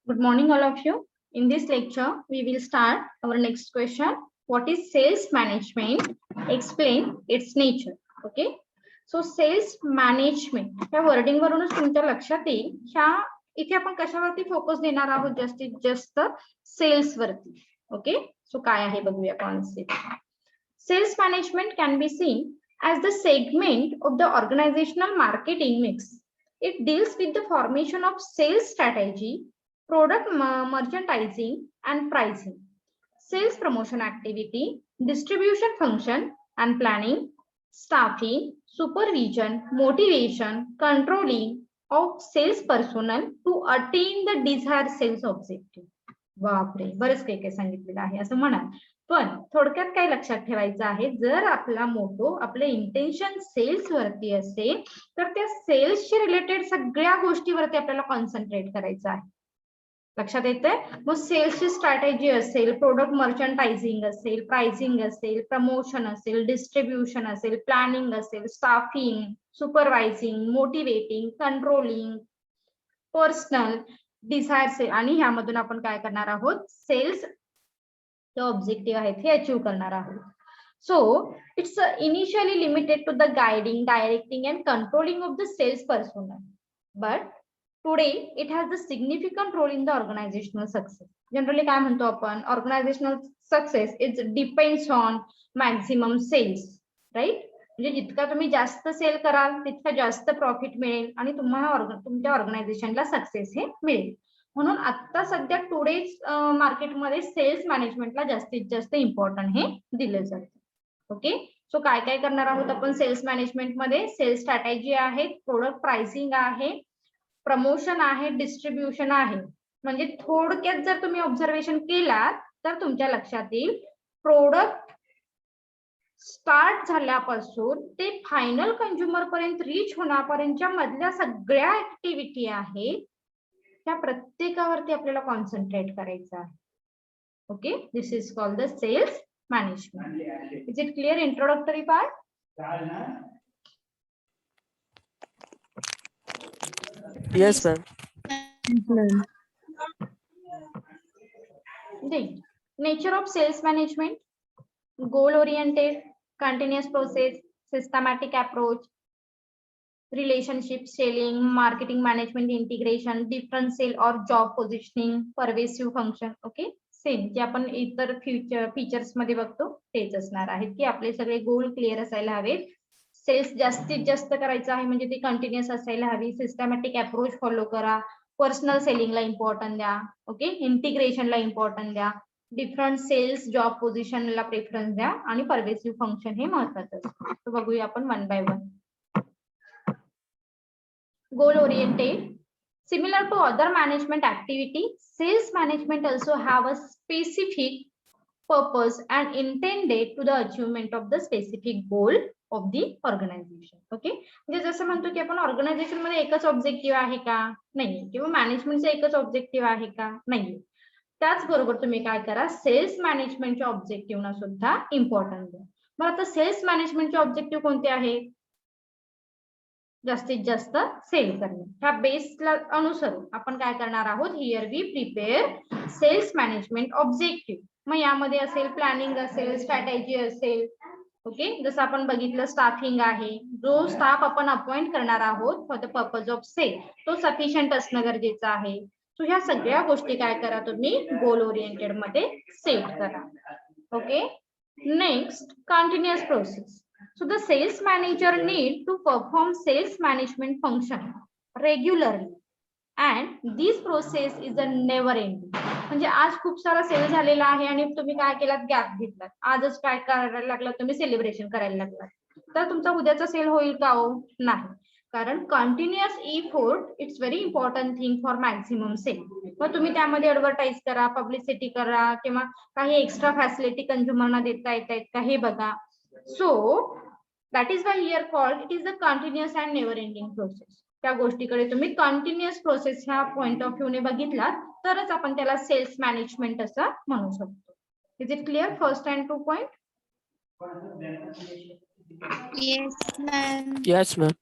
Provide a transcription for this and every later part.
Good morning, all of you. In this lecture, we will start our next question. What is sales management? Explain its nature. Okay. So sales management या wording वरूनच तुमच्या लक्षात येईल ह्या इथे आपण कशावरती focus देणार आहोत जास्तीत जास्त सेल्स वरती. ओके. सो काय आहे बघूया concept. Sales management can be seen as the segment of the organizational marketing mix. It deals with the formation of sales strategy, product merchandising and pricing, sales promotion activity, distribution function and planning, staffing, supervision, motivation, controlling of sales personnel to attain the desired sales objective. बापरे, बरेच काही काही सांगितलेलं आहे असं म्हणा. पण थोडक्यात काय लक्षात ठेवायचं आहे, जर आपला मोटो आपले इंटेन्शन सेल्स वरती असेल तर त्या सेल्सशी रिलेटेड सगळ्या गोष्टीवरती आपल्याला कॉन्सन्ट्रेट करायचं आहे. लक्षात येतंय. मग सेल्सची स्ट्रॅटेजी असेल, प्रोडक्ट मर्चंडायझिंग असेल, प्राइसिंग असेल, प्रमोशन असेल, डिस्ट्रीब्युशन असेल, प्लॅनिंग असेल, staffing, supervising, motivating, controlling, personal, desire sale आणि ह्यामधून आपण काय करणार आहोत, सेल्स ऑब्जेक्टिव्ह आहेत हे अचीव्ह करणार आहोत. So it's initially limited to the guiding, directing and controlling of the sales personnel, but today it has the significant role in the organizational success. Generally काय म्हणतो आपण, organizational success it depends on maximum sales, right? म्हणजे जितका तुम्ही जास्त sale कराल तितका जास्त प्रॉफिट मिळेल आणि तुम्हाला तुमच्या ऑर्गनायझेशनला सक्सेस हे मिळेल. म्हणून आता सध्या टुडेज मार्केटमध्ये सेल्स मॅनेजमेंटला जास्तीत जास्त इम्पॉर्टंट हे दिलं जातं. ओके. सो काय काय करणार आहोत आपण सेल्स मॅनेजमेंट मध्ये, सेल्स स्ट्रॅटेजी आहे, प्रोडक्ट प्राइसिंग आहे, प्रमोशन आहे, डिस्ट्रीब्युशन आहे. म्हणजे थोडक्यात जर तुम्ही ऑब्झर्वेशन केलात तर तुमच्या लक्षात येईल प्रोडक्ट स्टार्ट झाल्यापासून ते फायनल कंझ्युमर पर्यंत रीच होण्यापर्यंतच्या मधल्या सगळ्या ऍक्टिव्हिटी आहेत त्या प्रत्येकावरती आपल्याला कॉन्सन्ट्रेट करायचं आहे. Okay. This is called the sales management. Is it clear introductory part? Yes, ma'am. Nature of sales management: goal oriented, continuous process, systematic approach, relationship selling, marketing management integration, different sale or job positioning, pervasive function. Okay. Same जे आपण इतर features मध्ये बघतो तेच असणार आहेत की आपले सगळे गोल क्लिअर असायला हवेत. सेल्स जास्तीत जास्त करायचं आहे म्हणजे ती कंटिन्युअस असायला हवी. सिस्टमॅटिक अप्रोच फॉलो करा. पर्सनल सेलिंगला इम्पॉर्टन्स द्या. ओके. इंटिग्रेशनला इम्पॉर्टन्स द्या. डिफरंट सेल्स जॉब पोझिशनला प्रेफरन्स द्या आणि परवेसिव्ह फंक्शन हे महत्वाचं असतं. बघूया आपण one by one. Goal oriented. Similar to other management activity, sales management also have a specific purpose and intended to the achievement of the specific goal of the organization. Okay. म्हणजे जसं म्हणतो की आपण ऑर्गनायझेशन मध्ये एकच objective आहे का, नाही, किंवा मॅनेजमेंटचा एकच ऑब्जेक्टिव्ह आहे का, नाही. त्याचबरोबर तुम्ही काय करा, सेल्स मॅनेजमेंटच्या ऑब्जेक्टिव्हना सुद्धा इम्पॉर्टन्स द्या. मग आता सेल्स मॅनेजमेंटचे ऑब्जेक्टिव्ह कोणते आहेत? जास्तीत जास्त सेल करणे. ह्या बेसला अनुसरून आपण काय करणार आहोत, here we prepare sales management objective. मग यामध्ये असेल प्लॅनिंग असेल, स्ट्रॅटेजी असेल. ओके. जसं आपण बघितलं स्टाफिंग आहे, जो स्टाफ आपण अपॉइंट करणार आहोत for the purpose of sale तो सफिशियंट असणं गरजेचं आहे. सो ह्या सगळ्या गोष्टी काय करा तुम्ही गोल ओरिएंटेड मध्ये सेट करा. Okay. Next, continuous process. So the sales manager need to perform sales management function regularly and this process is a never ending. म्हणजे आज खूप सारा सेल झालेला आहे आणि तुम्ही काय केलात, गॅप घेतलात. आजच काय करायला लागलात, तुम्ही सेलिब्रेशन करायला लागलात, तर तुमचा उद्याचा सेल होईल का हो? नाही. कारण continuous effort it's very important thing for maximum sale. मग तुम्ही त्यामध्ये ऍडव्हर्टाईज करा, पब्लिसिटी करा किंवा काही एक्स्ट्रा फॅसिलिटी कंझ्युमरना देता येतात का हे बघा. So that is why here called it is a continuous and never ending process. त्या गोष्टीकडे तुम्ही कंटिन्युअस प्रोसेस ह्या पॉइंट ऑफ व्ह्यू ने बघितला तरच आपण त्याला सेल्स मॅनेजमेंट असं म्हणू शकतो. Is it clear first and two point? Yes, ma'am.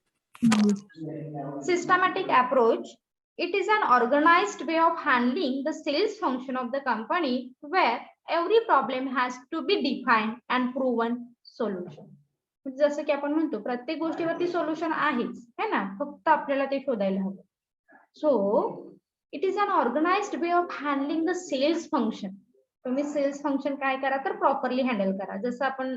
Systematic approach It is an organized way of handling the sales function of the company where every problem has to be defined and proven solution. जसं की आपण म्हणतो प्रत्येक गोष्टीवरती solution आहेच है ना, फक्त आपल्याला ते शोधायला हवं. So it is an organised way of handling the sales function. तुम्ही सेल्स फंक्शन काय करा तर प्रॉपरली हँडल करा. जसं आपण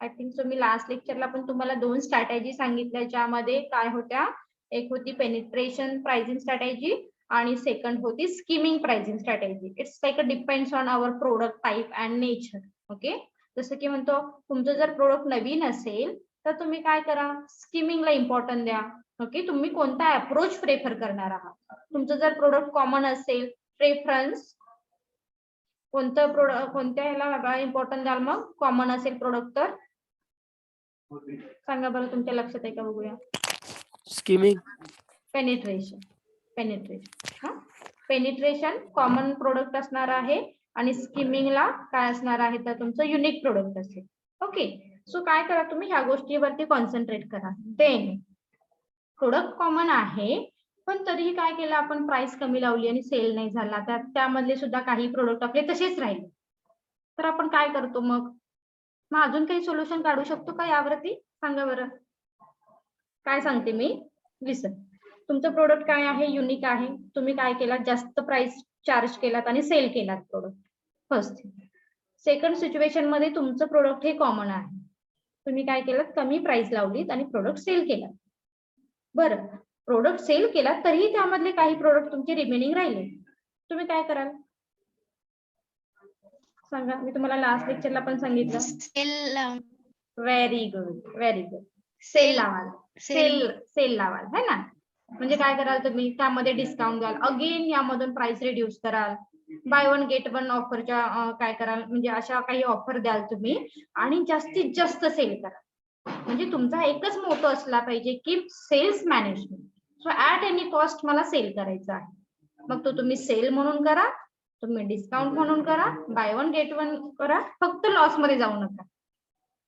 आय थिंक सो मी लास्ट लेक्चरला पण तुम्हाला 2 स्ट्रॅटेजी सांगितल्या, ज्यामध्ये काय होत्या, एक होती पेनिट्रेशन प्राइसिंग स्ट्रॅटेजी आणि सेकंड होती skimming pricing strategy. It's like a depends on our product type and nature. Okay, जसं की म्हणतो तुमचं जर प्रोडक्ट नवीन असेल तर तुम्ही काय करा, स्कीमिंगला इम्पॉर्टन्स द्या. ओके, तुम्ही कोणता अप्रोच प्रेफर करणार आहात. तुमचं जर प्रोडक्ट कॉमन असेल, प्रेफरन्स कोणतं प्रोडक्ट कोणत्या ह्याला इम्पॉर्टन्स द्याल. मग कॉमन असेल प्रोडक्ट तर सांगा बरं, तुमच्या लक्षात आहे का, बघूया. Skimming. Penetration. Penetration common product असणार आहे आणि स्कीमिंगला काय असणार आहे तर तुमचं युनिक प्रोडक्ट असेल. ओके, सो काय करा, तुम्ही ह्या गोष्टीवरती कॉन्सन्ट्रेट करा. देन प्रोडक्ट कॉमन आहे पण तरीही काय केलं आपण, प्राइस कमी लावली आणि सेल नाही झाला, त्यामधले सुद्धा काही प्रोडक्ट आपले तसेच राहिले, तर आपण काय करतो मग अजून काही सोल्युशन काढू शकतो का यावरती, सांगा बरं. काय सांगते मी, लिसन. तुमचं प्रोडक्ट काय आहे, युनिक आहे, तुम्ही काय केला, जास्त प्राइस चार्ज केलात आणि सेल केलात प्रोडक्ट. फर्स्ट. सेकंड सिच्युएशन मध्ये तुमचं प्रोडक्ट हे कॉमन आहे, तुम्ही काय केलं, कमी प्राइस लावलीत आणि प्रोडक्ट सेल केला. बरं, प्रोडक्ट सेल केला तरीही त्यामधले काही प्रोडक्ट तुमचे रिमेनिंग राहिले, तुम्ही काय कराल सांगा. मी तुम्हाला लास्ट लेक्चरला पण सांगितलं. Very good, very good. Sale लावाल, सेल लावाल है ना. म्हणजे काय कराल तुम्ही, त्यामध्ये डिस्काउंट द्याल, अगेन यामधून प्राइस रिड्यूस कराल, बाय वन गेट वन ऑफरच्या काय कराल, म्हणजे अशा काही ऑफर द्याल तुम्ही आणि जास्तीत जास्त सेल करा. म्हणजे तुमचा एकच मोटो असला पाहिजे की sales management. So at any cost मला सेल करायचं आहे. मग तो तुम्ही सेल म्हणून करा, तुम्ही डिस्काउंट म्हणून करा, बाय वन गेट वन करा, फक्त लॉस मध्ये जाऊ नका.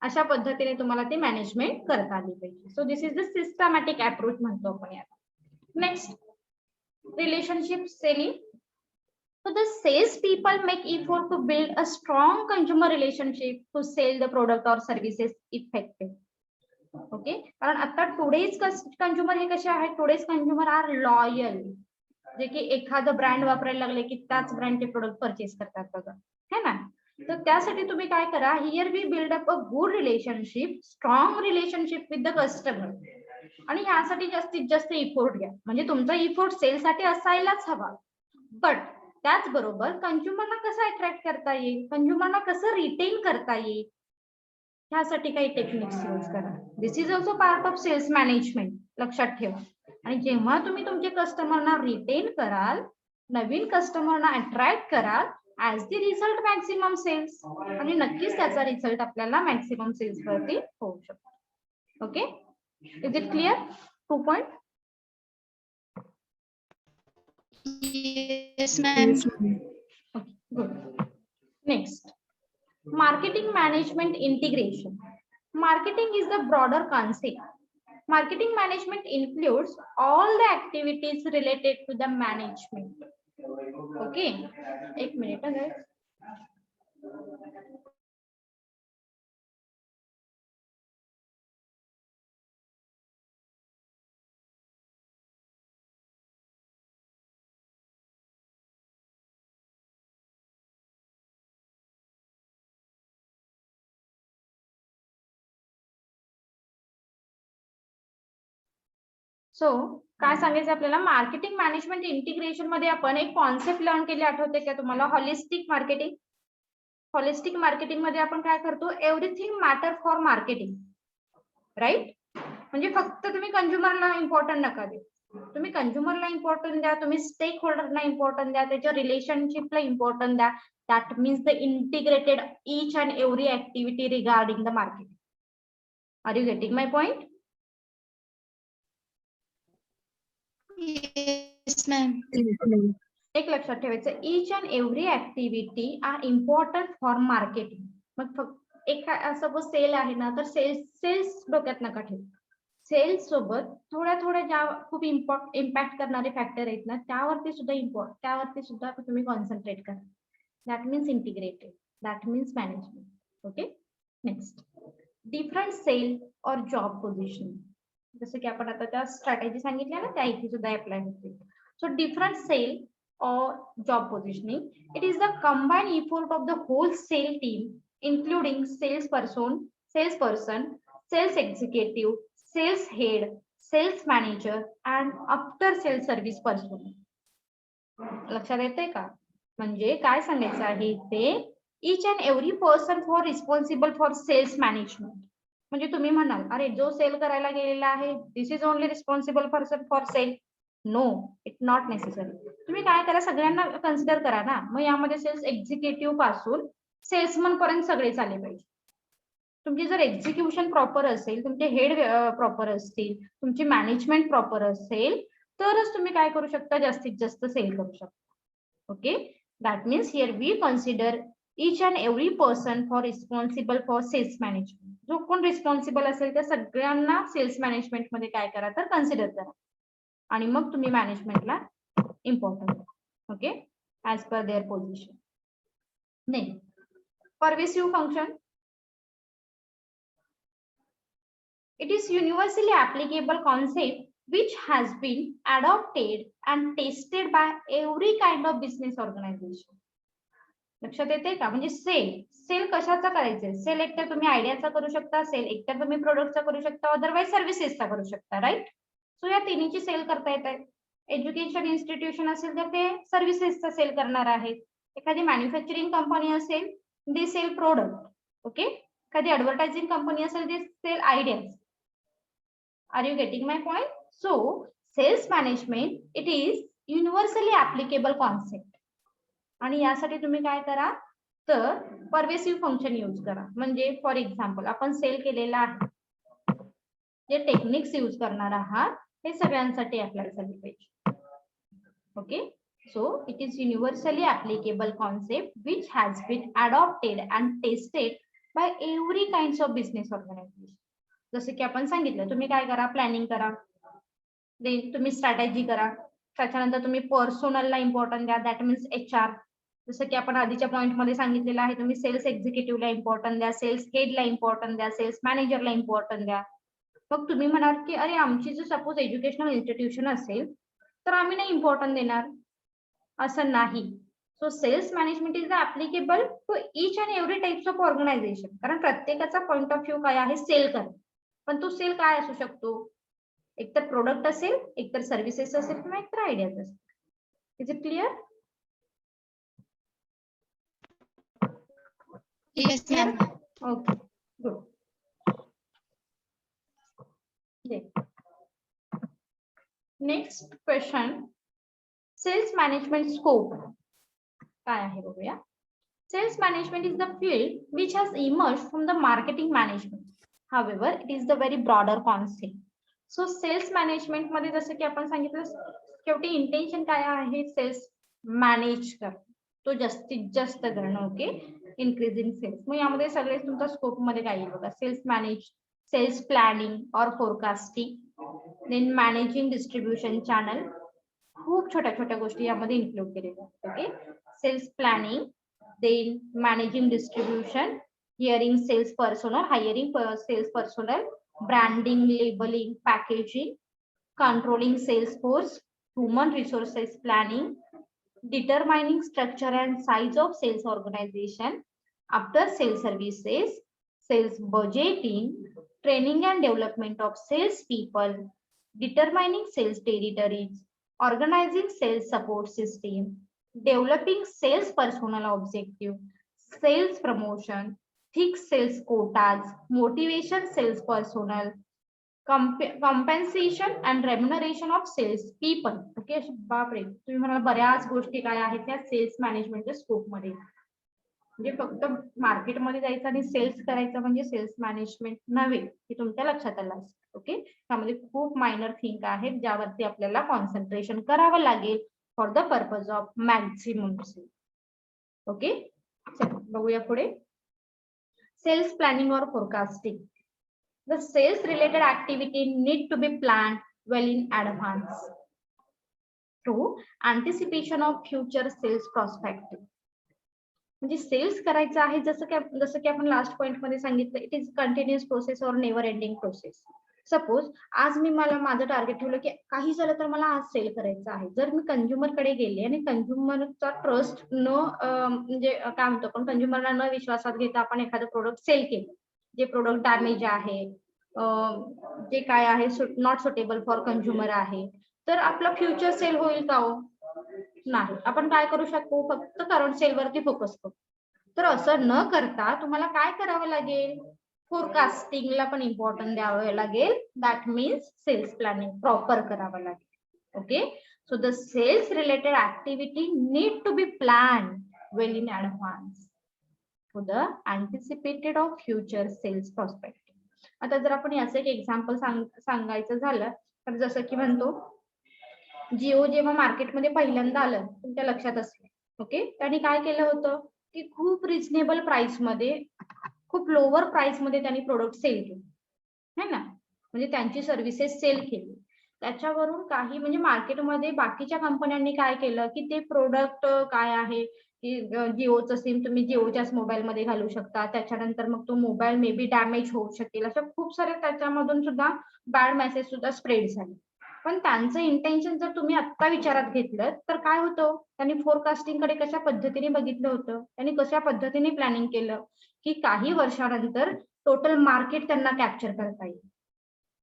अशा पद्धतीने तुम्हाला ते मॅनेजमेंट करता आली पाहिजे. So this is the systematic approach म्हणतो आपण याला. Next, relationship selling. So the sales people make effort to build a strong consumer relationship to sell the product or services effectively. Okay, कारण आता टुडेज कंझ्युमर हे कसे आहेत, today's consumer R loyal, जे की एखादं ब्रँड वापरायला लागले की त्याच ब्रँडचे प्रोडक्ट परचेस करतात बघा, है ना. तर त्यासाठी तुम्ही काय करा, here we build up a good relationship, strong relationship with the customer. आणि ह्यासाठी जास्तीत जास्त इफोर्ट घ्या, म्हणजे तुमचा इफोर्ट सेलसाठी असायलाच हवा. बट त्याचबरोबर कंझ्युमरला कसं अट्रॅक्ट करता येईल, कंझ्युमरला कसं रिटेन करता येईल, ह्यासाठी काही टेक्निक्स यूज करा. This is also part of sales management, लक्षात ठेवा. आणि जेव्हा तुम्ही तुमचे कस्टमरना रिटेन कराल, नवीन कस्टमरना अट्रॅक्ट कराल, as the result maximum sales, आणि नक्कीच त्याचा रिझल्ट आपल्याला मॅक्सिमम सेल्स वरती होऊ शकतो. Okay, is it clear? 2 point. Yes, ma'am. Okay, good. Next, marketing management integration. Marketing is the broader concept. Marketing management includes all the activities related to the management. Okay, एक minute guys. So काय सांगायचं आपल्याला, marketing management integration मध्ये आपण एक concept learn केली, आठवते का तुम्हाला, हॉलिस्टिक मार्केटिंग. हॉलिस्टिक मार्केटिंग मध्ये आपण काय करतो, everything matter for marketing, right. म्हणजे फक्त तुम्ही कंझ्युमरला इम्पॉर्टंट नका देऊ, तुम्ही कंझ्युमरला इम्पॉर्टंट द्या, तुम्ही स्टेक होल्डरला इम्पॉर्टंट द्या, त्याच्या रिलेशनशिपला इम्पॉर्टंट द्या. That means the integrated each and every activity regarding the marketing. Are you getting my point? Yes, ma'am. एक लक्षात ठेवायचं, each and every activity are important for marketing. मग फक्त एक सपोज सेल आहे ना, तर सेल्स डोक्यात नका ठेवू. सेल्स सोबत थोड्या ज्या खूप इम्पॅक्ट करणारे फॅक्टर आहेत ना, त्यावरती सुद्धा तुम्ही कॉन्सन्ट्रेट करा. That means integrated, that means management. Okay. Next, different sale और जॉब पोझिशन. जसं की आपण आता त्या स्ट्रॅटेजी सांगितल्या ना, त्या इथे सुद्धा अप्लाय होतील. So different sale or job positioning, it is the combined effort of the whole sale team, including salesperson, sales executive, sales head, sales manager, and after sales service person. लक्षात येते का? म्हणजे काय सांगायचं आहे ते, each and every person for responsible for sales management. म्हणजे तुम्ही म्हणाल, अरे जो सेल करायला गेलेला आहे, this is only responsible person for sale. No, it not necessary. तुम्ही काय करा, सगळ्यांना कन्सिडर करा ना. मग यामध्ये सेल्स एक्झिक्युटिव्ह पासून सेल्समन पर्यंत सगळेच आले पाहिजे. तुमची जर एक्झिक्युशन प्रॉपर असेल, तुमचे हेड प्रॉपर असतील, तुमची मॅनेजमेंट प्रॉपर असेल, तरच तुम्ही काय करू शकता, जास्तीत जास्त सेल करू शकता. Okay. That means here we consider each and every person for responsible for sales management. जो कोण रिस्पॉन्सिबल असेल त्या सगळ्यांना सेल्स मॅनेजमेंट मध्ये काय करा, तर कन्सिडर करा. आणि मग तुम्ही मॅनेजमेंटला important. Okay, as per their position. Next, pervasive function. It is universally applicable concept which has been adopted and tested by every kind of business organization. लक्षात येते का? म्हणजे सेल कशाचा करायचंय? सेल एकतर तुम्ही आयडियाचा करू शकता, सेल एकतर तुम्ही प्रोडक्टचा करू शकता, अदरवाइज सर्व्हिसेसचा करू शकता, राईट? सो या तिन्हीची सेल करता येत आहे. एज्युकेशन इन्स्टिट्यूशन असेल तर ते सर्व्हिसेसचा सेल करणार आहेत. एखादी मॅन्युफॅक्चरिंग कंपनी असेल, दे सेल प्रोडक्ट. ओके. एखादी ऍडव्हर्टायझिंग कंपनी असेल, they sell ideas. Are you getting my point? So sales management it is universally applicable concept. आणि यासाठी तुम्ही काय करा, तर परवेसिव्ह फंक्शन यूज करा. म्हणजे फॉर एक्झाम्पल आपण सेल केलेला आहे, जे टेक्निक्स यूज करणार आहात हे सगळ्यांसाठी अप्लाय झाले पाहिजे. Okay. So it is universally applicable concept which has been adopted and tested by every kinds of business organisation. जसं की आपण सांगितलं, तुम्ही काय करा, प्लॅनिंग करा, देन तुम्ही स्ट्रॅटेजी करा, त्याच्यानंतर तुम्ही पर्सोनलला इम्पॉर्टन्ट द्या, दॅट मीन्स HR. जसं की आपण आधीच्या पॉइंट मध्ये सांगितलेलं आहे, तुम्ही सेल्स एक्झिक्युटिव्हला इम्पॉर्टन्ट द्या, सेल्स हेडला इम्पॉर्टन्ट द्या, सेल्स मॅनेजरला इम्पॉर्टन्ट द्या. मग तुम्ही म्हणाल की अरे आमची जर सपोज एज्युकेशनल इन्स्टिट्यूशन असेल तर आम्ही नाही इम्पॉर्टन्ट देणार, असं नाही. So sales management is applicable to each and every types of organisation. कारण प्रत्येकाचा पॉइंट ऑफ व्ह्यू काय आहे, सेल करा. पण तो सेल काय असू शकतो, एकतर प्रोडक्ट असेल, एकतर सर्व्हिसेस असेल, किंवा एकतर आयडियाज असेल. Is it clear? Yes, ma'am. Okay, good. Next question, sales management scope काय आहे बघूया. Sales management is the field which has emerged from the marketing management. However, it is the very broader concept. So sales management मध्ये जसं की आपण सांगितलं, शेवटी intention काय आहे, सेल्स मॅनेज कर, तो जास्तीत जास्त करणं. ओके. Increasing sales. मग यामध्ये सगळे तुमच्या स्कोप मध्ये काय येईल बघा, सेल्स मॅनेज, सेल्स प्लॅनिंग और forecasting, then managing distribution channel. खूप छोट्या छोट्या गोष्टी यामध्ये इन्क्लूड केलेल्या आहेत. Okay. Sales planning, then managing distribution, hearing sales personal, hiring sales personal, branding, labelling, packaging, controlling sales force, human resources planning, determining structure and size of sales organization, after sales services, sales budgeting, training and development of sales people, determining sales territories, organizing sales support system, developing sales personnel objective, sales promotion, fixed sales quotas, motivation sales personnel, compensation and remuneration of sales people. Okay. बापरे, तुम्ही म्हणाल बऱ्याच गोष्टी काय आहेत त्या cells मॅनेजमेंटच्या scope मध्ये. म्हणजे फक्त मार्केटमध्ये जायचं आणि सेल्स करायचं म्हणजे सेल्स मॅनेजमेंट नव्हे, हे तुमच्या लक्षात आलं असेल. ओके. त्यामध्ये खूप मायनर थिंग आहेत ज्यावरती आपल्याला कॉन्सन्ट्रेशन करावं लागेल for the purpose of maximum sale. Okay. चला बघूया पुढे, सेल्स प्लॅनिंग और forecasting. the sales related activity need to be planned well in advance through anticipation of future sales prospective. म्हणजे सेल्स करायचं आहे जसं की आपण लास्ट पॉइंट मध्ये सांगितलं, इट इज कंटिन्युअस प्रोसेस और नेव्हर एंडिंग प्रोसेस. सपोज आज मी माझं टार्गेट ठेवलं की काही झालं तर मला आज सेल करायचं आहे. जर मी कंझ्युमर कडे गेले आणि कंझ्युमरचा ट्रस्ट न म्हणजे काय म्हणतो आपण, कंझ्युमरला न विश्वासात घेता आपण एखादं प्रोडक्ट सेल केलं, जे प्रोडक्ट डॅमेज आहे, जे काय आहे नॉट सुटेबल फॉर कंझ्युमर आहे, तर आपलं फ्युचर सेल होईल का हो? नाही. आपण काय करू शकतो, फक्त करंट सेल वरती फोकस करू. तर असं न करता तुम्हाला काय करावं लागेल, फोरकास्टिंगला पण इम्पॉर्टन्स द्यावं लागेल. That means sales planning proper करावं लागेल. Okay, so the sales related activity need to be plan well in advance for the anticipated of future sales prospective. आता जर आपण याचं एक एक्झाम्पल सांगायचं झालं तर जसं की म्हणतो, जिओ जेव्हा मार्केटमध्ये पहिल्यांदा आलं, तुमच्या लक्षात असेल, ओके, त्यांनी काय केलं होतं की खूप रिझनेबल प्राइस मध्ये, खूप लोअर प्राइस मध्ये त्यांनी प्रोडक्ट सेल केले, है ना, म्हणजे त्यांची सर्व्हिसेस सेल केली. त्याच्यावरून काही म्हणजे मार्केटमध्ये बाकीच्या कंपन्यांनी काय केलं की ते प्रोडक्ट काय आहे की जिओचं सिम तुम्ही जिओच्याच मोबाईल मध्ये घालू शकता, त्याच्यानंतर मग तो मोबाईल मे बी डॅमेज होऊ शकेल, अशा खूप सारे त्याच्यामधून सुद्धा बॅड मेसेज सुद्धा स्प्रेड झाले. पण त्यांचं इंटेन्शन जर तुम्ही आता विचारात घेतलं तर काय होतं, त्यांनी फोरकास्टिंग कडे कशा पद्धतीने बघितलं होतं, त्यांनी कशा पद्धतीने प्लॅनिंग केलं की काही वर्षानंतर टोटल मार्केट त्यांना कॅप्चर करता येईल.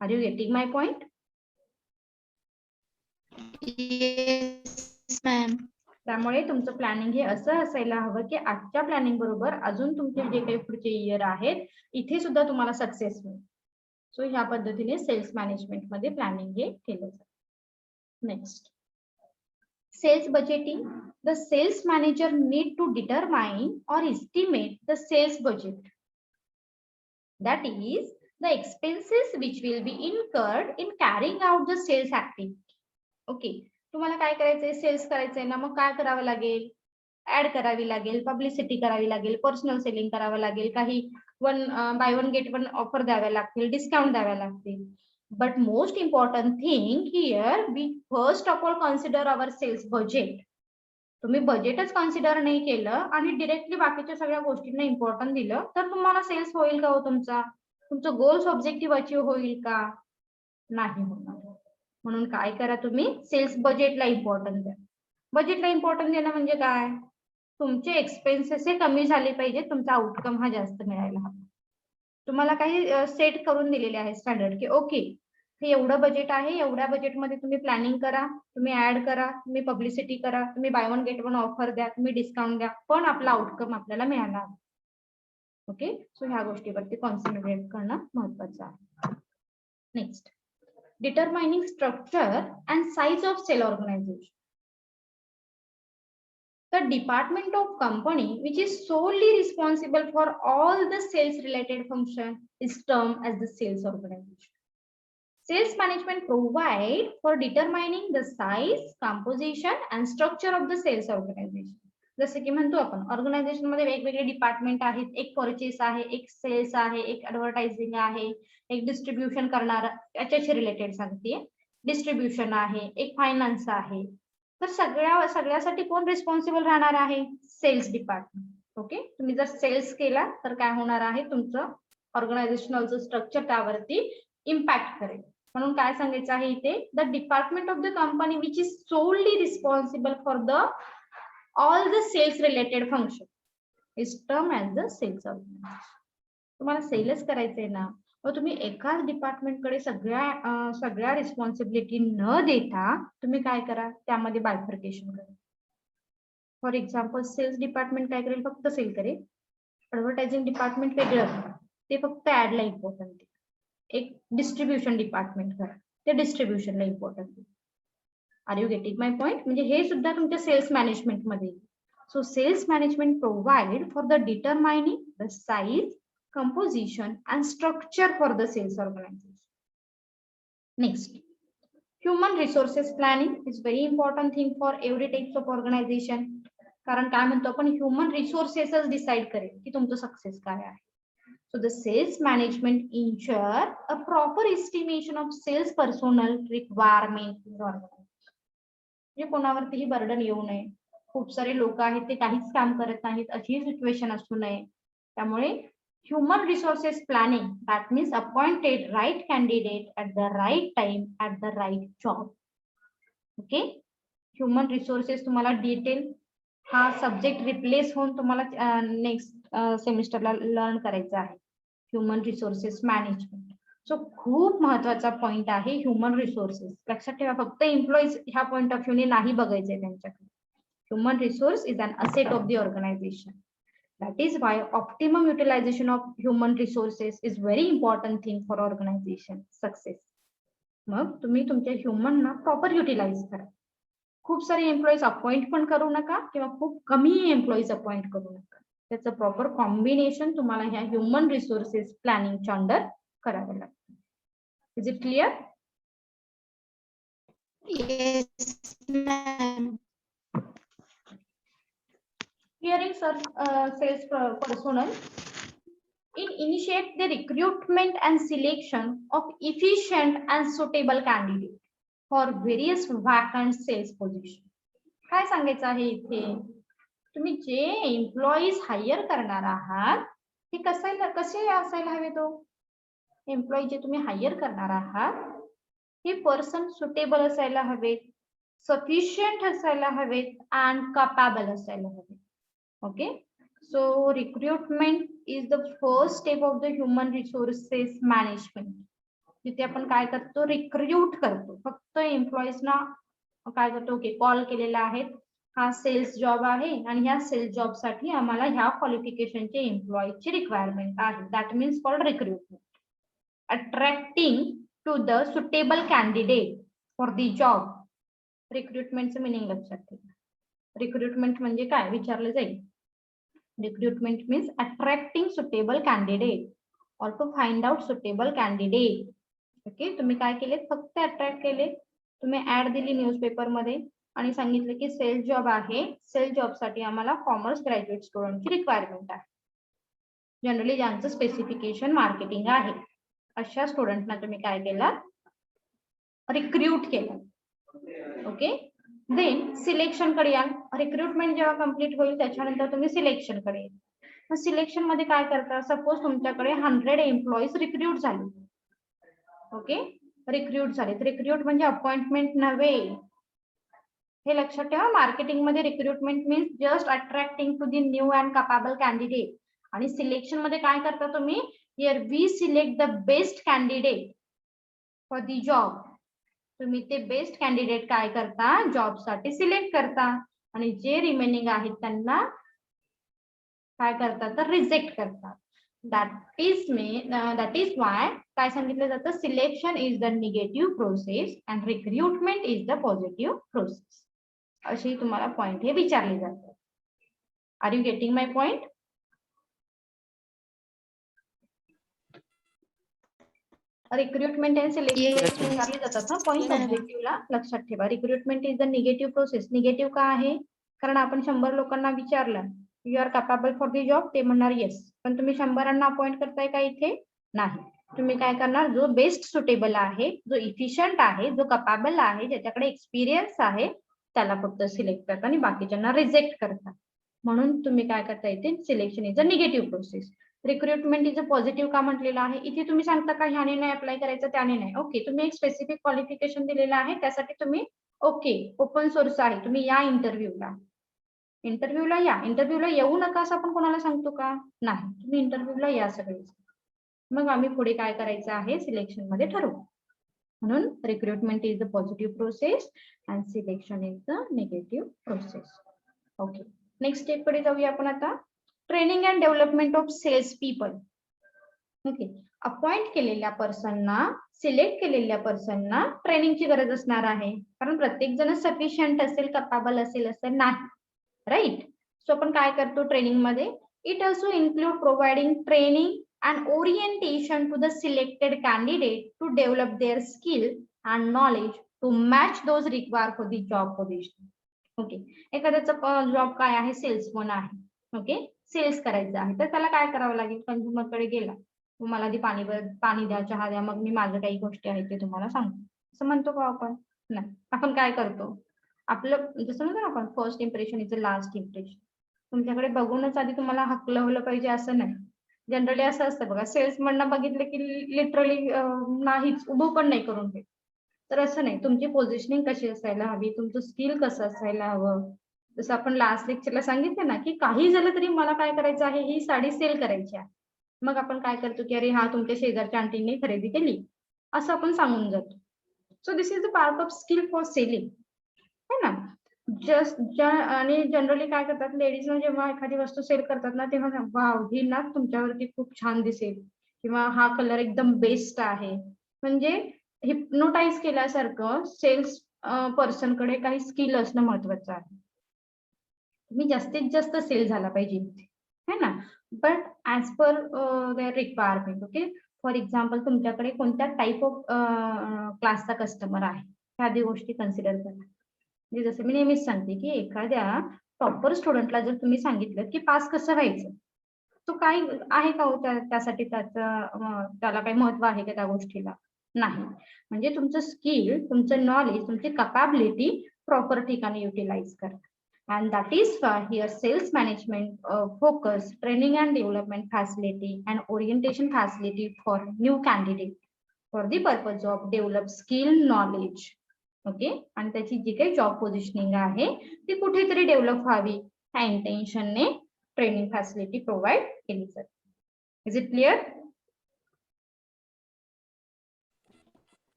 Are you getting my point? Yes ma'am. त्यामुळे तुमचं प्लॅनिंग हे असं असायला हवं की आजच्या प्लॅनिंग बरोबर अजून तुमचे जे काही पुढचे इयर आहेत इथे सुद्धा तुम्हाला सक्सेस मिळेल. सो ह्या पद्धतीने सेल्स मॅनेजमेंट मध्ये प्लॅनिंग हे केलं जातं. Next, sales budgeting. The sales manager need to determine और estimate the sales budget, that is the expenses which will be incurred in carrying out the sales activity. Okay, तुम्हाला काय करायचंय, cells करायचंय ना, मग काय करावं लागेल, ऍड करावी लागेल, पब्लिसिटी करावी लागेल, पर्सनल सेलिंग करावं लागेल, काही buy one get one offer द्याव्या लागतील, डिस्काउंट द्याव्या लागतील. But most important thing here, we first of all consider our sales budget. तुम्ही बजेटच कन्सिडर नाही केलं आणि डिरेक्टली बाकीच्या सगळ्या गोष्टींना इम्पॉर्टन्स दिलं तर तुम्हाला सेल्स होईल का हो तुमचा? तुमचं गोल्स ऑब्जेक्टिव्ह अचीव्ह होईल का? नाही होणार. म्हणून काय करा, तुम्ही सेल्स बजेटला इम्पॉर्टन्स द्या. बजेटला इम्पॉर्टन्स देणं म्हणजे काय, तुमचे एक्सपेन्सेस हे कमी झाले पाहिजे, तुमचा आउटकम हा जास्त मिळायला हवा. तुम्हाला काही सेट करून दिलेले आहे स्टँडर्ड की ओके हे एवढं बजेट आहे, एवढ्या बजेटमध्ये तुम्ही प्लॅनिंग करा, तुम्ही ऍड करा, तुम्ही पब्लिसिटी करा, तुम्ही bye one get one offer द्या, तुम्ही डिस्काउंट द्या, पण आपला आउटकम आपल्याला मिळाला. ओके, सो ह्या गोष्टीवरती कॉन्सन्ट्रेट करणं महत्वाचं आहे. Next, determining structure and size of sale organisation. The department of company which is solely responsible for all the sales related function is termed as the sales organization. Sales management provide for determining the size, composition and structure of the sales organization. जसे की म्हणतो आपण organisation मध्ये वेगवेगळे department आहेत, एक purchase आहे, एक सेल्स आहे, एक ऍडव्हर्टायझिंग आहे, एक डिस्ट्रीब्युशन करणारा, याच्याशी रिलेटेड सांगते, डिस्ट्रीब्युशन आहे, एक फायनान्स आहे. तर सगळ्यासाठी कोण रिस्पॉन्सिबल राहणार आहे? Cells department. ओके, तुम्ही जर सेल्स केला तर काय होणार आहे, तुमचं ऑर्गनायझेशनलचं स्ट्रक्चर त्यावरती इम्पॅक्ट करेल. म्हणून काय सांगायचं आहे इथे, the department of the company which is solely responsible for the all the sales related function is term as the sales organisation. तुम्हाला सेल्स करायचंय ना, मग तुम्ही एकाच डिपार्टमेंटकडे सगळ्या रिस्पॉन्सिबिलिटी न देता तुम्ही काय करा, त्यामध्ये बायफर्केशन करा. फॉर एक्झाम्पल, सेल्स डिपार्टमेंट काय करेल, फक्त सेल करेल. ऍडव्हर्टायझिंग डिपार्टमेंट वेगळं, ते फक्त ऍडला इम्पॉर्टंट देईल. एक डिस्ट्रीब्युशन डिपार्टमेंट करा, ते डिस्ट्रीब्युशनला इम्पॉर्टंट देईल. Are you getting my point? म्हणजे हे सुद्धा तुमच्या सेल्स मॅनेजमेंट मध्ये येईल. So sales management provide for the determining the size, composition and structure for the sales organization. Next, human resources planning is very important thing for every types of organization. कारण काय म्हणतो आपण, human रिसोर्सेसच decide करेल की तुमचं success काय आहे. So the sales management ensure a proper estimation of sales personnel requirement in the organization. म्हणजे कोणावरतीही बर्डन येऊ नये. खूप सारे लोक आहेत ते काहीच काम करत नाहीत अशी सिच्युएशन असू नये. त्यामुळे human resources planning, that means appointed right candidate at the right time at the right job. Okay, human resources तुम्हाला डिटेल हा सब्जेक्ट रिप्लेस होऊन तुम्हाला नेक्स्ट सेमिस्टरला लर्न करायचा आहे. Human resources management. सो खूप महत्वाचा पॉइंट आहे ह्युमन रिसोर्सेस. लक्षात ठेवा, फक्त एम्प्लॉईज ह्या पॉइंट ऑफ व्ह्यूने नाही बघायचे त्यांच्याकडे. Human resource is an asset of the organisation. That is why optimum utilization of human resources is very important thing for organization success. मग तुम्ही तुमच्या ह्युमन ना प्रॉपर युटिलाइज करा. खूप सारे एम्प्लॉईज अपॉइंट पण करू नका किंवा खूप कमी एम्प्लॉईज अपॉइंट करू नका. त्याचं प्रॉपर कॉम्बिनेशन तुम्हाला ह्या ह्युमन रिसोर्सेस प्लॅनिंगच्या अंडर करावं लागतं. Is it clear? Yes, ma'am. Hearing sales personnel initiate the recruitment and selection of efficient and suitable candidate for various vacant sales position. काय सांगायचं आहे इथे? तुम्ही जे एम्प्लॉईज हायर करणार आहात ते कसे असायला हवे? तो एम्प्लॉई जे तुम्ही हायर करणार आहात हे पर्सन सुटेबल असायला हवेत, सफिशियंट असायला हवेत अँड कॅपेबल असायला हवेत. Okay, so recruitment is the first step of the human resources management. जिथे आपण काय करतो? रिक्रूट करतो. फक्त एम्प्लॉईज ना काय करतो? ओके, कॉल केलेला आहे, हा सेल्स जॉब आहे आणि ह्या सेल्स जॉब साठी आम्हाला ह्या क्वालिफिकेशनचे एम्प्लॉईची रिक्वायरमेंट आहे. That means called recruitment. Attracting to the suitable candidate for the job. रिक्रुटमेंटचं मिनिंग लक्षात ठेवा. रिक्रुटमेंट म्हणजे काय विचारलं जाईल. Recruitment means attracting suitable candidate or to find out suitable candidate. Okay, तुम्ही काय केले? फक्त अट्रॅक्ट केले. तुम्ही ऍड दिली न्यूजपेपर मध्ये आणि सांगितलं की सेल्स जॉब आहे, सेल्स जॉब साठी आम्हाला कॉमर्स ग्रॅज्युएट स्टुडंटची रिक्वायरमेंट आहे, जनरली ज्यांचं स्पेसिफिकेशन मार्केटिंग आहे, अशा स्टुडंटना तुम्ही काय केलं? रिक्रूट केलं. ओके, देन सिलेक्शन कडे या. रिक्रुटमेंट जेव्हा कम्प्लीट होईल त्याच्यानंतर तुम्ही सिलेक्शन कडे या. मग सिलेक्शन मध्ये काय करता? सपोज तुमच्याकडे 100 एम्प्लॉईज रिक्रूट झाले. ओके, रिक्रूट झाले. रिक्रूट म्हणजे अपॉइंटमेंट नव्हे, हे लक्षात ठेवा. मार्केटिंग मध्ये recruitment means just attracting to the new and capable candidate. आणि सिलेक्शन मध्ये काय करता तुम्ही? Here we select the best candidate for the job. तुम्ही ते बेस्ट कॅन्डिडेट काय करता? जॉब साठी सिलेक्ट करता आणि जे रिमेनिंग आहेत त्यांना काय करतात? तर रिजेक्ट करतात. दॅट इज वाय काय सांगितलं जातं? Selection is the negative process and recruitment is the positive process. अशी तुम्हाला पॉइंट हे विचारले जातात. Are you getting my point? Recruitment and selection विचारले जातात ना पॉइंट ऑब्जेक्टिव्हला. लक्षात ठेवा. Recruitment is the negative process. Negative का आहे? कारण आपण 100 लोकांना विचारलं you are capable for the job, ते म्हणणार येस, पण तुम्ही 100 अपॉइंट करताय का? इथे नाही. तुम्ही काय करणार? जो बेस्ट सुटेबल आहे, जो इफिशियंट आहे, जो कॅपेबल आहे, ज्याच्याकडे एक्सपिरियन्स आहे त्याला फक्त सिलेक्ट करता आणि बाकीच्यांना रिजेक्ट करता. म्हणून तुम्ही काय करता? इथे selection is a negative process. Recruitment is a positive का म्हटलेलं आहे? इथे तुम्ही सांगता का ह्याने नाही अप्लाय करायचं, त्याने नाही. ओके, तुम्ही एक स्पेसिफिक क्वालिफिकेशन दिलेलं आहे, त्यासाठी तुम्ही ओके ओपन सोर्स आहे, तुम्ही या इंटरव्ह्यूला या. इंटरव्ह्यूला येऊ नका असं आपण कोणाला सांगतो का? नाही. तुम्ही इंटरव्ह्यूला या सगळे. मग आम्ही पुढे काय करायचं आहे? सिलेक्शन मध्ये ठरवू. म्हणून recruitment is the positive process and selection is the negative process. Okay, next step कडे जाऊया आपण आता. Training and development of sales people. Okay, appoint केलेल्या पर्सनना, सिलेक्ट केलेल्या पर्सनना ट्रेनिंगची गरज असणार आहे, कारण प्रत्येक जण सफिशियंट असेल, कॅपेबल असेल असं नाही, राईट? सो आपण काय करतो ट्रेनिंग मध्ये? It also include providing training and orientation to the selected candidate to develop their skill and knowledge to match those required for the job position. Okay, एखाद्याचा job काय आहे? सेल्समन आहे. Okay, cells करायचं आहे, तर त्याला काय करावं लागेल? कंझ्युमर कडे गेला, तुम्हाला आधी पाणी द्या, चहा द्या, मग मी माझ्या काही गोष्टी आहेत ते तुम्हाला सांगतो, असं म्हणतो का आपण? नाही. आपण काय करतो? आपलं जसं म्हणतो ना आपण, first impression is the last impression. तुमच्याकडे बघूनच आधी तुम्हाला हकलवलं पाहिजे असं नाही. जनरली असं असतं बघा, सेल्स म्हणणं बघितलं की लिटरली नाहीच, उभं पण नाही करून घेत. तर असं नाही, तुमची पोझिशनिंग कशी असायला हवी, तुमचं स्किल कसं असायला हवं. जसं आपण लास्ट लेक्चरला सांगितलं ना, की काही झालं तरी मला काय करायचं आहे, ही साडी सेल करायची आहे. मग आपण काय करतो की अरे हा तुमच्या शेजारच्या आंटींनी खरेदी केली, असं आपण सांगून जातो. So this is the part of skill for selling, है ना? आणि जनरली काय करतात लेडीज जेव्हा एखादी वस्तू सेल करतात ना, तेव्हा वाव ही ना तुमच्यावरती खूप छान दिसेल, किंवा हा कलर एकदम बेस्ट आहे. म्हणजे हिप्नोटाइज केल्यासारखं सेल्स पर्सन कडे काही स्किल असणं महत्वाचं आहे. तुम्ही जास्तीत जास्त सेल झाला पाहिजे, है ना? But as per their requirement. Okay, for example तुमच्याकडे कोणत्या टाईप ऑफ क्लासचा कस्टमर आहे, ह्या आधी गोष्टी कन्सिडर करा. म्हणजे जसं मी नेहमीच सांगते की एखाद्या टॉपर स्टुडंटला जर तुम्ही सांगितलं की पास कसं व्हायचं, तो काय आहे का हो त्यासाठी त्याला काही महत्व आहे का त्या गोष्टीला? नाही. म्हणजे तुमचं स्किल, तुमचं नॉलेज, तुमची कॅपॅबिलिटी प्रॉपर ठिकाणी युटिलाइज करा. And that is why here sales management focus training and development facility and orientation facility for new candidate for the purpose of develop skill knowledge. Okay, आणि त्याची जी काही job positioning आहे ती कुठेतरी develop व्हावी ह्या इंटेन्शनने ट्रेनिंग फॅसिलिटी प्रोव्हाइड केली जाते. Is it clear?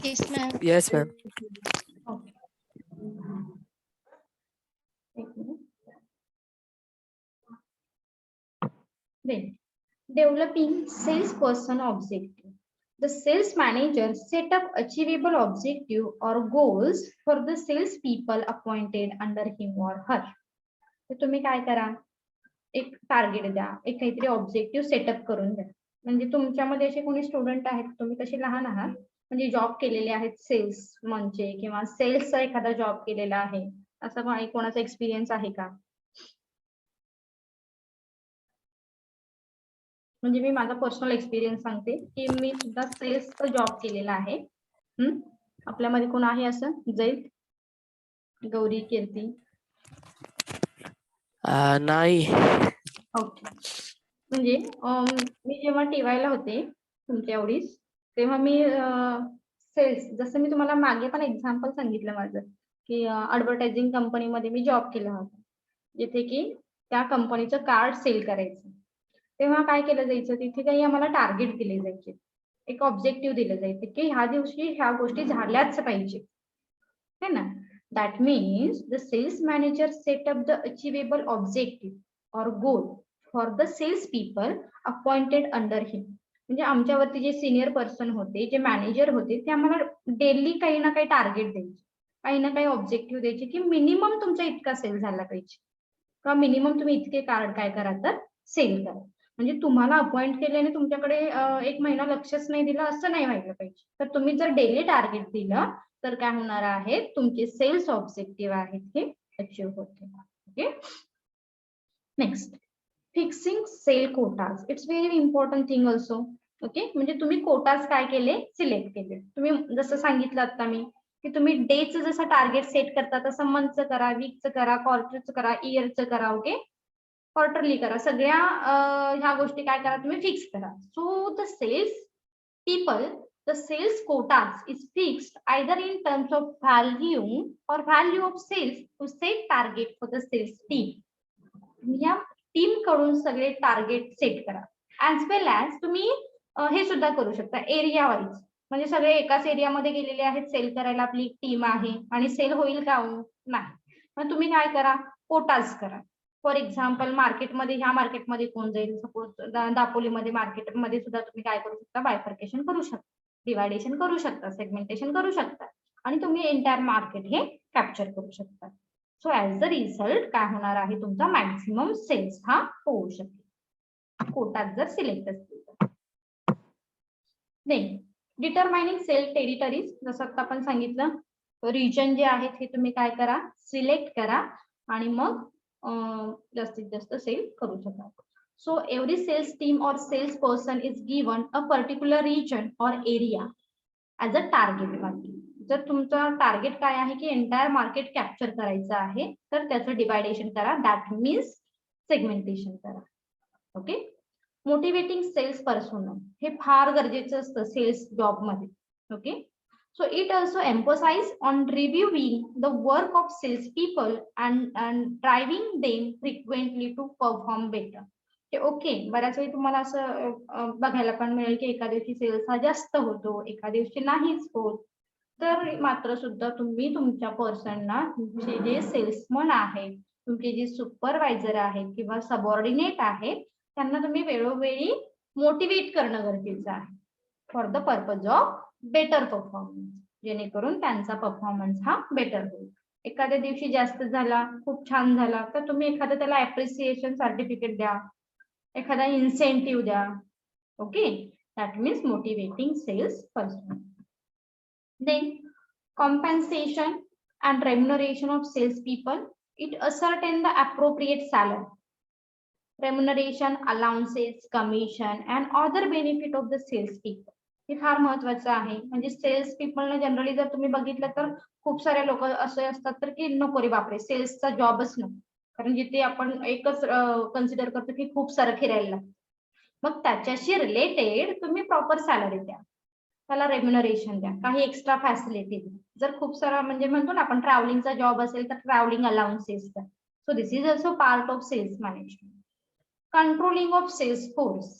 Yes, ma'am. Yes, ma'am. Okay, एक minute. Then, developing salesperson objective. The sales manager set up achievable objective or goals for the sales people appointed under him or her. तर तुम्ही काय करा, एक target द्या, एक काहीतरी objective setup करून द्या. म्हणजे तुमच्यामध्ये असे कोणी स्टुडंट आहेत, तुम्ही कसे लहान आहात, म्हणजे जॉब केलेले आहेत सेल्स म्हणजे, किंवा सेल्सचा एखादा जॉब केलेला आहे, असं कोणाचा एक्सपिरियन्स आहे का? म्हणजे मी माझा पर्सनल एक्सपिरियन्स सांगते की मी सुद्धा सेल्सचा जॉब केलेला आहे. आपल्यामध्ये कोण आहे असं? जैद, गौरी, कीर्ती? नाही. ओके. म्हणजे मी जेव्हा टीवायला होते तुमच्या एवढीच, तेव्हा मी सेल्स, जसं मी तुम्हाला मागे पण एक्झाम्पल सांगितलं माझं, की ऍडव्हर्टायझिंग कंपनीमध्ये मी जॉब केला होता, जिथे की त्या कंपनीचं कार्ड सेल करायचं. तेव्हा काय केलं जायचं, तिथे काही आम्हाला टार्गेट दिले जायचे, एक ऑब्जेक्टिव्ह दिले जायचे की ह्या दिवशी ह्या गोष्टी झाल्याच पाहिजे, है ना? That means the sales manager set up the achievable objective और goal for the sales people appointed under him. म्हणजे आमच्यावरती जे सिनियर पर्सन होते, जे मॅनेजर होते, ते आम्हाला डेली काही ना काही टार्गेट द्यायचे, काही ना काही ऑब्जेक्टिव्ह द्यायचे की मिनिमम तुमचा इतका सेल झाला पाहिजे, किंवा मिनिमम तुम्ही इतके कार्ड काय करा तर सेल करा. म्हणजे तुम्हाला अपॉइंट केल्याने तुमच्याकडे एक महिना लक्षच नाही दिलं असं नाही व्हायला पाहिजे. तर तुम्ही जर डेली टार्गेट दिलं तर काय होणार आहे, तुमचे सेल्स ऑब्जेक्टिव्ह आहेत हे अचीव्ह होते. Okay, next, fixing sale quotas. It's very important thing also. Okay, म्हणजे तुम्ही कोटाज काय केले, सिलेक्ट केले. तुम्ही जसं सांगितलं आता मी की तुम्ही डेचं जसं टार्गेट सेट करता तसं मंथचं करा, वीकचं करा, क्वार्टरचं करा, इयरचं करा. ओके, क्वार्टरली करा. सगळ्या ह्या गोष्टी काय करा, तुम्ही फिक्स करा. So the sales people, the sales quotas is fixed either in terms of value or value of sales to set target for the sales team. या टीम कडून सगळे टार्गेट सेट करा. ऍज वेल ऍज तुम्ही हे सुद्धा करू शकता एरिया वाईज, म्हणजे सगळे एकाच एरियामध्ये गेलेले आहेत सेल करायला, आपली टीम आहे आणि सेल होईल का नाही, मग तुम्ही काय करा, कोटाज करा. फॉर एक्झाम्पल मार्केटमध्ये, ह्या मार्केटमध्ये कोण जाईल, सपोज दापोलीमध्ये मार्केटमध्ये सुद्धा तुम्ही काय करू शकता, बायफर्केशन करू शकता, डिवायडेशन करू शकता, सेगमेंटेशन करू शकता, आणि तुम्ही एंटायर मार्केट हे कॅप्चर करू शकता. सो ऍज द रिझल्ट काय होणार आहे, तुमचा मॅक्सिमम सेल्स हा होऊ शकेल, कोटात जर सिलेक्ट असतील तर. नाही, डिटरमाइनिंग सेल टेरिटरीज, जसं आता आपण सांगितलं, रिजन जे आहेत हे तुम्ही काय करा, सिलेक्ट करा, आणि मग जास्तीत जास्त सेल करू शकाल. सो एव्हरी सेल्स टीम और sales person is given a particular region और area as a target market. जर तुमचा टार्गेट काय आहे की एंटायर मार्केट कॅप्चर करायचं आहे तर त्याचं डिवायडेशन करा, दॅट मीन्स सेगमेंटेशन करा. ओके. मोटिवेटिंग सेल्स पर्सोनल हे फार गरजेचं असतं सेल्स जॉब मध्ये. Okay. So it also emphasize on reviewing the work of salespeople and driving them frequently to perform better. Okay, बऱ्याच वेळी तुम्हाला असं बघायला पण मिळेल की एका दिवशी सेल्स हा जास्त होतो, एका दिवशी नाहीच होत. तर मात्र सुद्धा तुम्ही तुमच्या पर्सनना तुमचे जे सेल्समन आहेत, तुमचे जे सुपरवायझर आहेत किंवा सबऑर्डिनेट आहेत त्यांना तुम्ही वेळोवेळी मोटिवेट करणं गरजेचं आहे for the purpose of better performance, जेणेकरून त्यांचा परफॉर्मन्स हा बेटर होईल. एखाद्या दिवशी जास्त झाला, खूप छान झाला तर तुम्ही एखाद्या त्याला अप्रिसिएशन सर्टिफिकेट द्या, एखादा इन्सेंटिव्ह द्या. Okay, that means motivating sales person. Then compensation and remuneration of sales people. It ascertain the appropriate salary, remuneration, allowances, commission and other benefit of the sales people. हे फार महत्वाचं आहे. म्हणजे cells पीपलने generally जर तुम्ही बघितलं तर खूप सारे लोक असे असतात तर की नको रे बापरे सेल्सचा जॉबच नको, कारण जिथे आपण एकच कन्सिडर करतो की खूप सारं फिरायला लागतं. मग त्याच्याशी रिलेटेड तुम्ही प्रॉपर सॅलरी द्या, त्याला रेम्युनरेशन द्या, काही एक्स्ट्रा फॅसिलिटी द्या. जर खूप सारा म्हणजे म्हणतो ना आपण ट्रॅव्हलिंगचा जॉब असेल तर ट्रॅव्हलिंग अलाउन्सेस द्या. So this is also part of sales management. Controlling of sales force.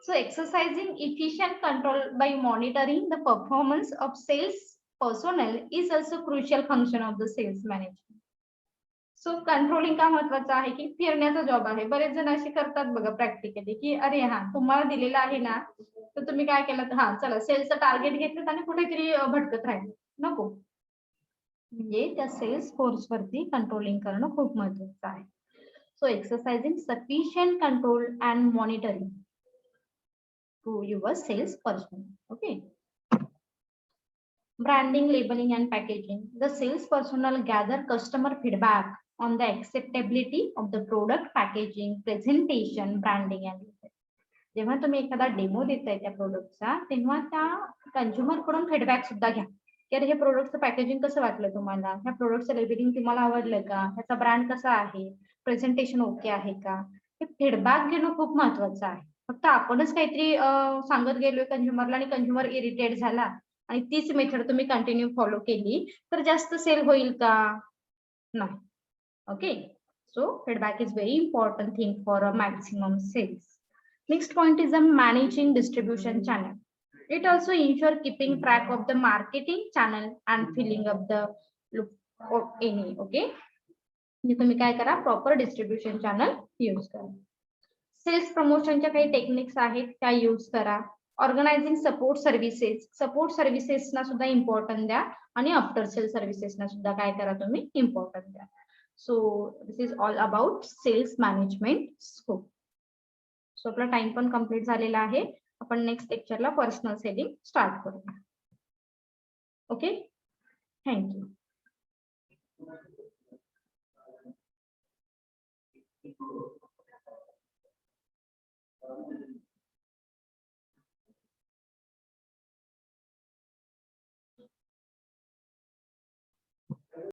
So exercising efficient control by monitoring the performance of sales personnel is also crucial function of the sales management. So controlling का महत्वाचं आहे की फिरण्याचा job आहे. बरेच जण असे करतात बघा प्रॅक्टिकली की अरे हा तुम्हाला दिलेला आहे ना तर तुम्ही काय केलं, हा चला सेल्सचं टार्गेट घेतलं आणि कुठेतरी भटकत राहिले. नको, म्हणजे त्या सेल्स फोर्स वरती कंट्रोलिंग करणं खूप महत्वाचं आहे. So exercising sufficient control and monitoring to your sales person. Okay. Branding, labeling and packaging. The sales personnel gather customer feedback on the acceptability of the product, packaging, presentation, branding and labeling. जेव्हा तुम्ही एखादा demo देताय त्या प्रोडक्टचा तेव्हा त्या consumer कडून feedback सुद्धा घ्या की अरे हे प्रोडक्टचं पॅकेजिंग कसं वाटलं तुम्हाला, ह्या प्रोडक्टचं लेबलिंग तुम्हाला आवडलं का, ह्याचा ब्रँड कसा आहे, प्रेझेंटेशन ओके आहे का. हे फीडबॅक घेणं खूप महत्वाचं आहे. फक्त आपणच काहीतरी सांगत गेलोय कंझ्युमरला आणि कंझ्युमर इरिटेट झाला आणि तीच मेथड तुम्ही कंटिन्यू फॉलो केली तर जास्त सेल होईल का, नाही. Okay, so feedback is very important thing for a maximum sales. Next point is the managing distribution channel. It also ensure keeping track of the marketing channel and filling up the loop of any. Okay, तुम्ही काय करा, proper distribution channel use करा. Cells प्रमोशनच्या काही techniques आहेत त्या use करा. Organising support services ना सुद्धा इम्पॉर्टंट द्या आणि आफ्टर सेल सर्व्हिसेस ना सुद्धा काय करा तुम्ही इम्पॉर्टंट द्या. So this is all about sales management scope. So आपला टाइम पण कंप्लीट झालेला आहे. आपण नेक्स्ट लेक्चरला पर्सनल सेलिंग स्टार्ट करूया. Okay, thank you.